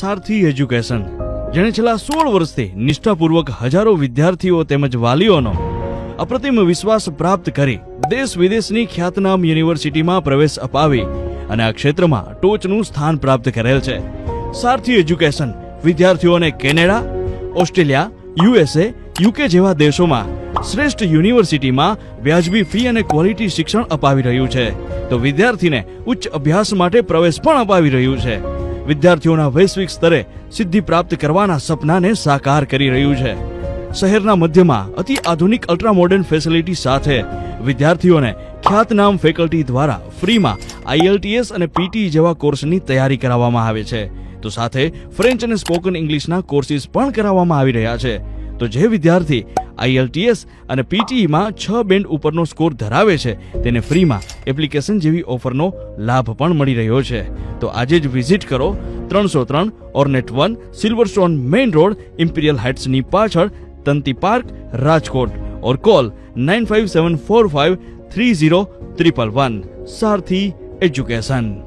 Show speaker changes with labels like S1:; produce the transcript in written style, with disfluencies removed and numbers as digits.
S1: સારથી education, જેણે છેલ્લા 16 વર્ષથી નિષ્ઠાપૂર્વક હજારો વિદ્યાર્થીઓ તેમજ વાલીઓનો અપ્રતિમ વિશ્વાસ પ્રાપ્ત કરી દેશ વિદેશની ખ્યાતનામ યુનિવર્સિટીમાં પ્રવેશ અપાવી અને આ ક્ષેત્રમાં ટોચનું સ્થાન પ્રાપ્ત કરેલ છે. સારથી એજ્યુકેશન વિદ્યાર્થીઓને કેનેડા, ઓસ્ટ્રેલિયા, USA, UK જેવા દેશોમાં શ્રેષ્ઠ યુનિવર્સિટીમાં વ્યાજબી ફી અને ક્વોલિટી શિક્ષણ અપાવી રહ્યું છે, તો વિદ્યાર્થીને ઉચ્ચ અભ્યાસ માટે પ્રવેશ પણ અપાવી રહ્યું છે. વિદ્યાર્થીઓના વૈશ્વિક સ્તરે સિદ્ધિ પ્રાપ્ત કરવાના સપનાને સાકાર કરી રહ્યું છે. શહેરના મધ્યમાં અતિ આધુનિક અલ્ટ્રા મોડર્ન ફેસિલિટી સાથે વિદ્યાર્થીઓને ખ્યાતનામ ફેકલ્ટી દ્વારા ફ્રીમાં IELTS અને PTE જેવા કોર્સની તૈયારી કરાવવામાં આવે છે, તો સાથે ફ્રેન્ચ અને સ્પોકન ઇંગ્લિશના કોર્સિસ પણ કરાવવામાં આવી રહ્યા છે. તો જે વિદ્યાર્થી IELTS અને PTE માં 6 બેન્ડ ઉપરનો સ્કોર ધરાવે છે તેને ફ્રીમાં એપ્લિકેશન જેવી ઓફરનો લાભ પણ મળી રહ્યો છે. તો આજે જ વિઝિટ કરો 303 ઓર્નેટ 1 સિલ્વરસ્ટોન મેઇન રોડ, ઇમ્પિરિયલ હાઇટ્સની પાછળ, તંતી પાર્ક, રાજકોટ, ઓર કોલ 9574530111. સારથી એજ્યુકેશન.